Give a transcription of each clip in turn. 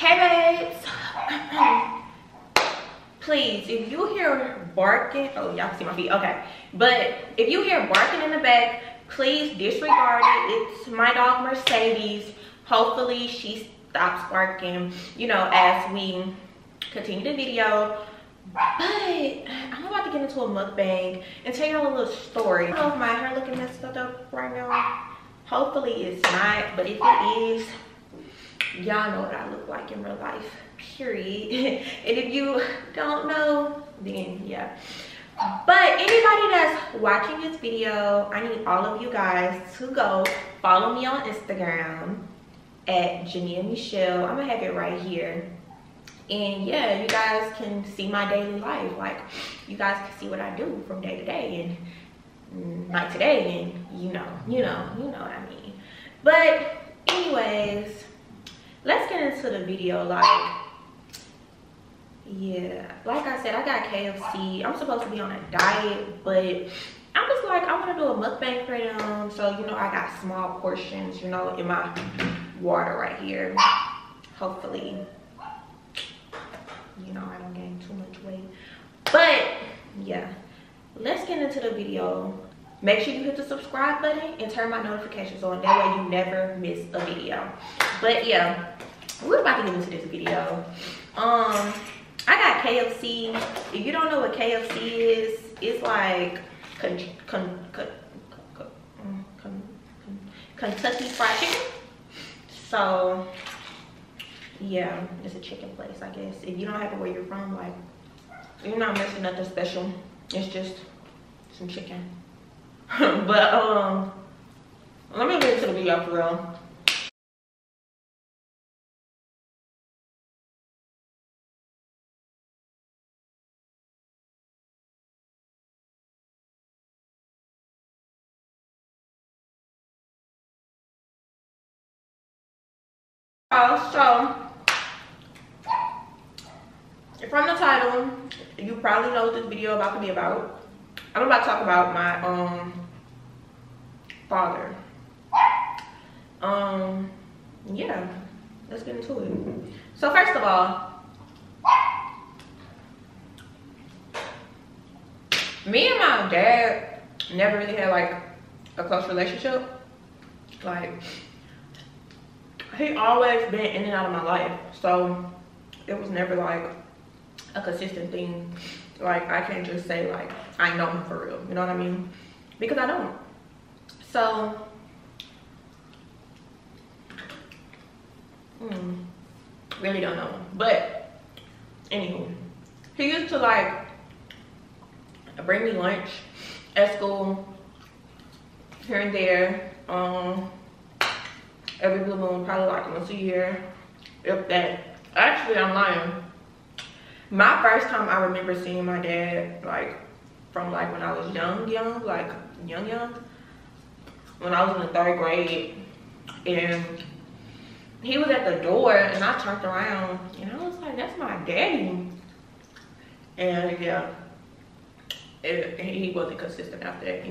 Hey babes, please, if you hear barking, oh y'all can see my feet, okay, but if you hear barking in the back, please disregard it. It's my dog Mercedes. Hopefully she stops barking, you know, as we continue the video. But I'm about to get into a mukbang and tell y'all a little story. I don't know if my hair looking messed up right now. Hopefully it's not, but if it is, y'all know what I look like in real life, period. And if you don't know, then yeah. But anybody that's watching this video, I need all of you guys to go follow me on Instagram at Jania Michelle. I'm gonna have it right here. And yeah, you guys can see my daily life. Like, you guys can see what I do from day to day and like today, and you know what I mean. But anyways, let's get into the video. Like, yeah, like I said, I got KFC. I'm supposed to be on a diet, but I'm just like, I want to do a mukbang for them. So, you know, I got small portions, you know, in my water right here. Hopefully, you know, I don't gain too much weight. But yeah, let's get into the video. Make sure you hit the subscribe button and turn my notifications on. That way you never miss a video. But yeah, we're about to get into this video. I got KFC. If you don't know what KFC is, it's like Kentucky Fried Chicken. So yeah, it's a chicken place, I guess. If you don't have it where you're from, like, you're not missing nothing special. It's just some chicken. But let me get into the video for real. So from the title, you probably know what this video about to be about. I'm about to talk about my father. Yeah, let's get into it. So first of all, me and my dad never really had like a close relationship. Like, he always been in and out of my life, so it was never like a consistent thing. Like, I can't just say like I know him for real, you know what I mean? Because I don't. So really don't know him. But anywho, he used to like bring me lunch at school here and there, every blue moon, probably like once a year, if that. Actually, I'm lying. My first time I remember seeing my dad, like, from like when I was young, like young, when I was in the 3rd grade, and he was at the door, and I turned around, and I was like, that's my daddy. And yeah, he wasn't consistent after that.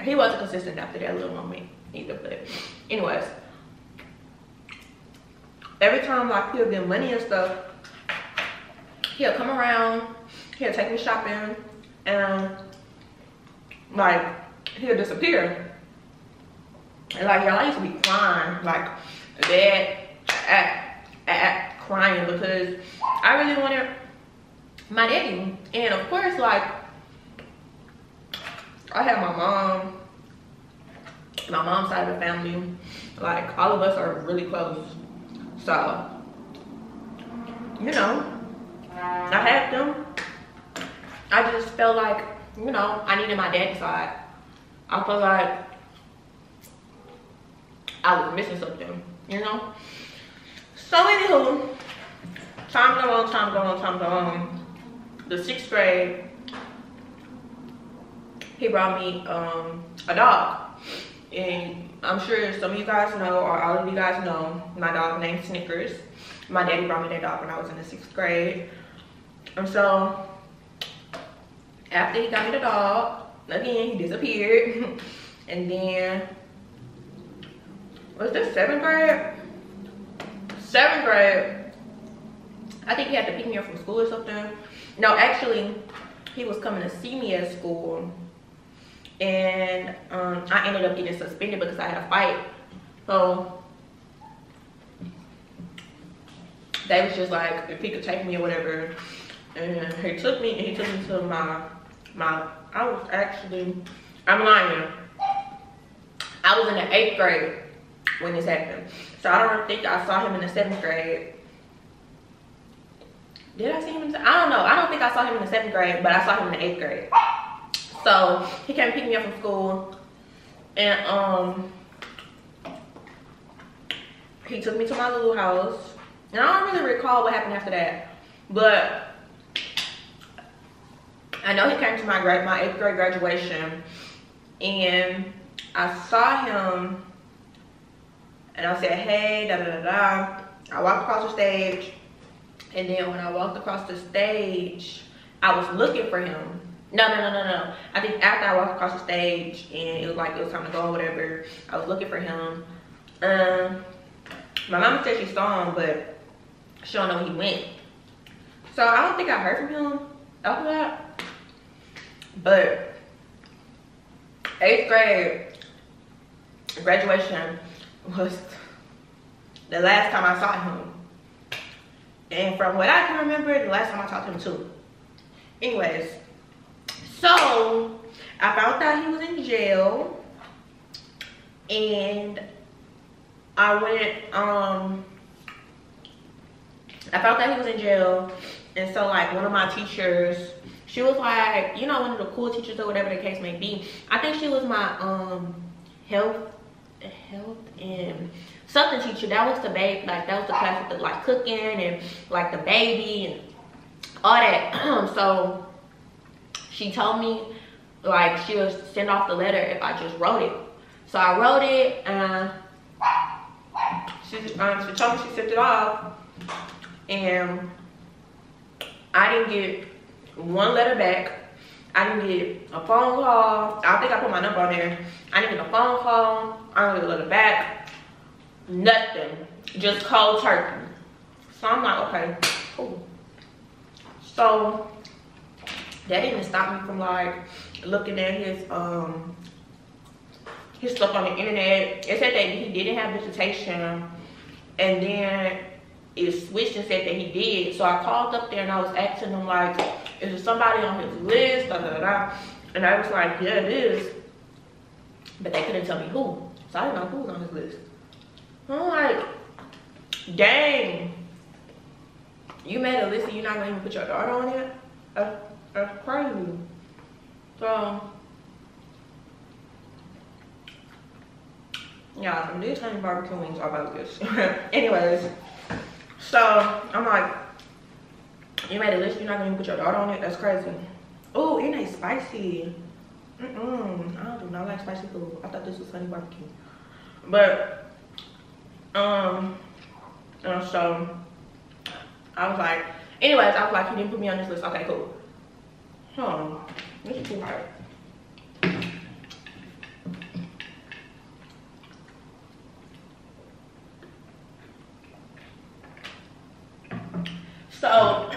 He wasn't consistent after that little moment either. But anyways, every time like he'll get money and stuff, he'll come around, he'll take me shopping, and like he'll disappear. And like, y'all, I used to be crying, like bad, crying, because I really wanted my daddy. And of course, like, I have my mom's side of the family, like all of us are really close. So, you know, I had them. I just felt like, you know, I needed my daddy's side. I felt like I was missing something, you know? So anywho, time go on. The 6th grade, he brought me a dog. And I'm sure some of you guys know, or all of you guys know, my dog named Snickers. My daddy brought me that dog when I was in the 6th grade. And so, after he got me the dog, again, he disappeared. And then, was this 7th grade? 7th grade, I think he had to pick me up from school or something. No, actually, he was coming to see me at school. And I ended up getting suspended because I had a fight. So they was just like, if he could take me or whatever. And he took me to I'm lying. I was in the 8th grade when this happened. So I don't think I saw him in the 7th grade. Did I see him in the, I don't know. I don't think I saw him in the 7th grade, but I saw him in the 8th grade. So he came pick me up from school, and he took me to my little house. And I don't really recall what happened after that, but I know he came to my 8th grade graduation, and I saw him, and I said, hey, da da da da. I walked across the stage, and then when I walked across the stage, I was looking for him. No. I think after I walked across the stage, and it was time to go or whatever, I was looking for him. My mama said she saw him, but she don't know where he went. So I don't think I heard from him after that. But 8th grade graduation was the last time I saw him. And from what I can remember, the last time I talked to him too. Anyways, so I found out he was in jail, and I went, I found out he was in jail, and so like one of my teachers, she was like, you know, one of the cool teachers or whatever the case may be. I think she was my health and something teacher. That was the baby, like that was the class with the like cooking and like the baby and all that. So she told me like she would send off the letter if I just wrote it. So I wrote it, and she told me she sent it off, and I didn't get one letter back. I didn't get a phone call. I think I put my number on there. I didn't get a phone call. I didn't get a letter back. Nothing. Just cold turkey. So I'm like, okay, cool. So that didn't stop me from like looking at his stuff on the internet. It said that he didn't have visitation, and then it switched and said that he did. So I called up there and I was asking them like, is there somebody on his list? Da, da, da, da. And I was like, yeah, it is. But they couldn't tell me who. So I didn't know who was on his list. I'm like, dang. You made a list and you're not gonna even put your daughter on it? That's crazy. So yeah, these honey barbecue wings are about this. Anyways, so I'm like, you made a list, you're not gonna even put your daughter on it? That's crazy. Oh, it ain't spicy. I do not like spicy food. I thought this was honey barbecue. But so I was like, anyways, I was like, he didn't put me on this list. Okay, cool. This is too hard. So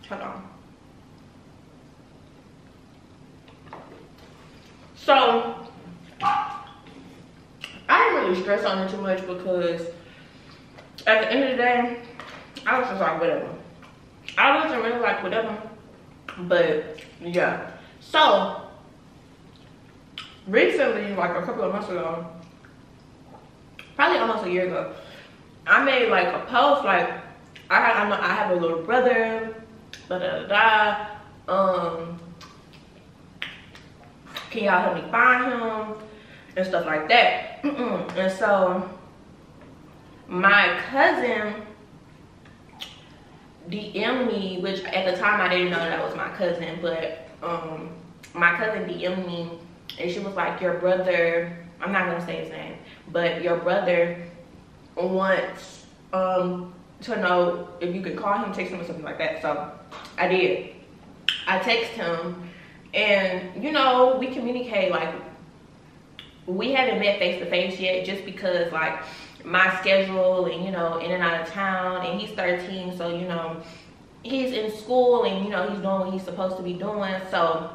hold on. So I didn't really stress on it too much because at the end of the day, I was just like, whatever. I wasn't really like whatever, but yeah. So recently, like a couple of months ago, probably almost a year ago, I made like a post like, I have a little brother, da da da da. Can y'all help me find him and stuff like that? And so my cousin DM'd me, which at the time I didn't know that was my cousin, but my cousin DM'd me, and she was like, your brother, I'm not gonna say his name, but your brother wants to know if you could call him, text him or something like that. So I did. I text him, and you know, we communicate like we haven't met face to face yet, just because like my schedule and, you know, in and out of town, and he's 13, so, you know, he's in school and, you know, he's doing what he's supposed to be doing. So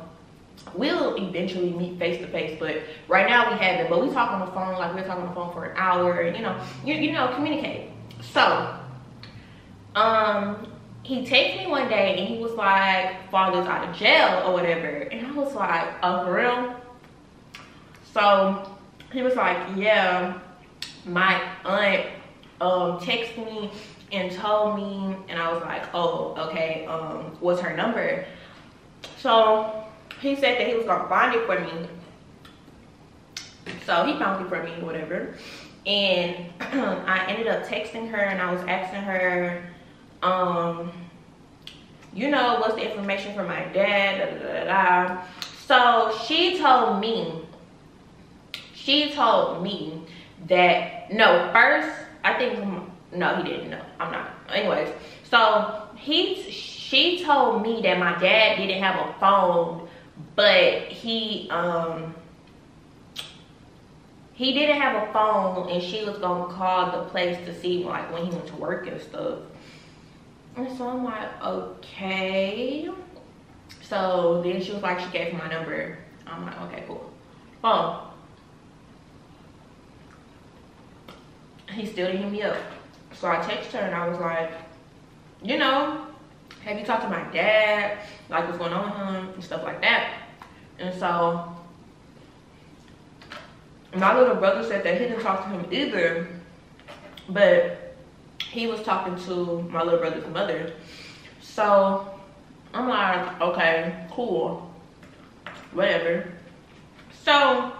we'll eventually meet face to face, but right now we haven't. But we talk on the phone, like we're talking on the phone for an hour, and, you know, communicate. So he texted me one day and he was like, father's out of jail or whatever, and I was like, oh, for real? So he was like, yeah, my aunt texted me and told me, and I was like, oh, okay, what's her number? So he said that he was gonna find it for me. So he found it for me, whatever. And I ended up texting her and I was asking her, you know, what's the information for my dad, da, da, da, da. So she told me that, no, first, I think, no, he didn't know. I'm not. Anyways, so she told me that my dad didn't have a phone, but he didn't have a phone, and she was gonna call the place to see like when he went to work and stuff. And so I'm like, okay. So then she was like, she gave me my number. I'm like, okay, cool. Phone. He still didn't hit me up. So I texted her and I was like, you know, have you talked to my dad? Like, what's going on with him and stuff like that. And so my little brother said that he didn't talk to him either, but he was talking to my little brother's mother. So I'm like, okay, cool, whatever. So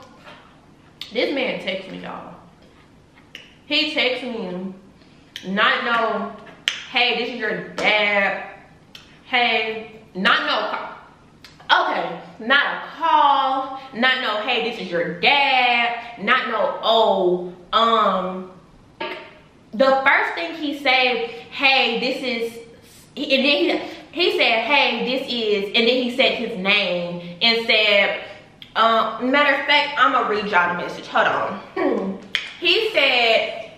this man texts me, y'all. He texts me, not know, hey, this is your dad. Hey, not no, okay, not a call, not know, hey, this is your dad, not know, oh, the first thing he said, hey, this is, and then he said, hey, this is, and then he said his name and said, matter of fact, I'm gonna read y'all the message, hold on. He said,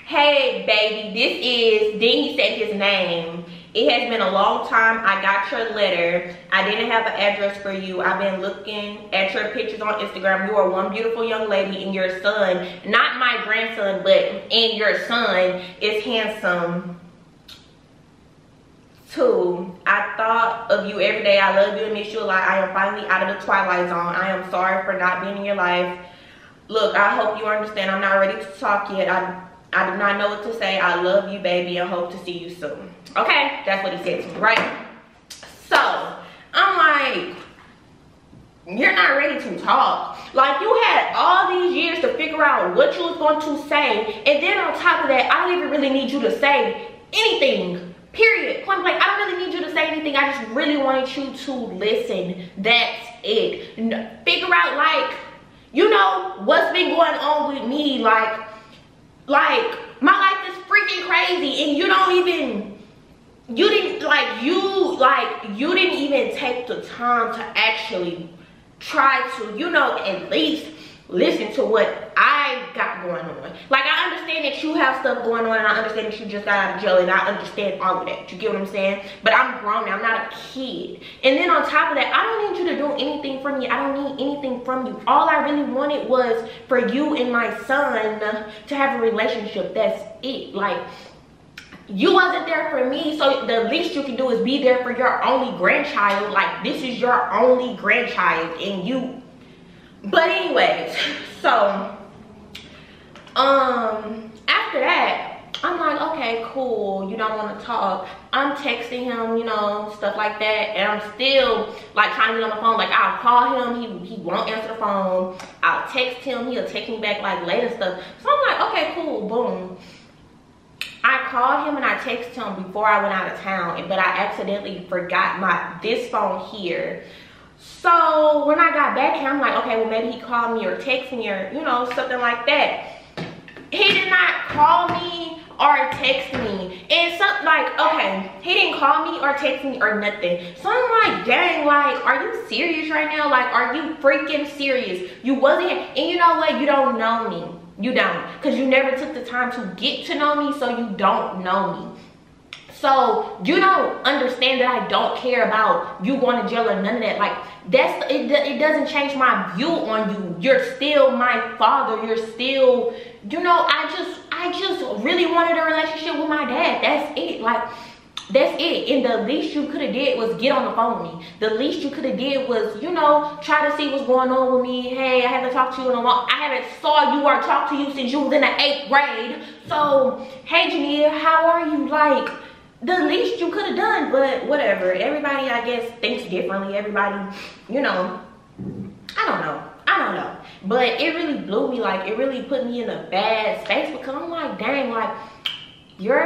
hey, baby, this is, then he said his name. It has been a long time. I got your letter. I didn't have an address for you. I've been looking at your pictures on Instagram. You are one beautiful young lady, and your son, not my grandson, but and your son is handsome too. I thought of you every day. I love you and miss you a lot. I am finally out of the twilight zone. I am sorry for not being in your life. Look, I hope you understand. I'm not ready to talk yet. I do not know what to say. I love you, baby, and hope to see you soon. Okay, that's what he said to me, right? So I'm like, you're not ready to talk. Like, you had all these years to figure out what you was going to say, and then on top of that, I don't even really need you to say anything, period, point blank. I don't really need you to say anything. I just really wanted you to listen. That's it. Figure out, like, you know, what's been going on with me. Like my life is freaking crazy, and you didn't even take the time to actually try to, you know, at least listen to what I got going on. Like, I understand that you have stuff going on, and I understand that you just got out of jail, and I understand all of that. You get what I'm saying? But I'm grown now. I'm not a kid. And then on top of that, I don't need you to do anything for me. I don't need anything from you. All I really wanted was for you and my son to have a relationship. That's it. Like, you wasn't there for me, so the least you can do is be there for your only grandchild. Like, this is your only grandchild, and you. But anyways, so after that, I'm like, okay, cool, you don't want to talk. I'm texting him, you know, stuff like that, and I'm still like trying to get on the phone. Like, I'll call him, he won't answer the phone. I'll text him, he'll text me back like later stuff. So I'm like, okay, cool, boom. I called him and I texted him before I went out of town, but I accidentally forgot this phone here. So when I got back here, I'm like, okay, well, maybe he called me or texted me or, you know, something like that. He did not call me or text me. And something like, okay, he didn't call me or text me or nothing. So I'm like, dang, like, are you serious right now? Like, are you freaking serious? You wasn't, and you know what? You don't know me. You don't, because you never took the time to get to know me, so you don't know me. So you don't understand that I don't care about you going to jail or none of that. Like, that's it doesn't change my view on you. You're still my father. You're still, you know, I just really wanted a relationship with my dad. That's it. Like, that's it. And the least you could have did was get on the phone with me. The least you could have did was, you know, try to see what's going on with me. Hey, I haven't talked to you in a long, I haven't saw you or talked to you since you was in the 8th grade. So, hey Jania, how are you? Like, the least you could have done. But whatever, everybody I guess thinks differently. Everybody, you know, I don't know, but it really blew me. Like, it really put me in a bad space, because I'm like, dang, like, you're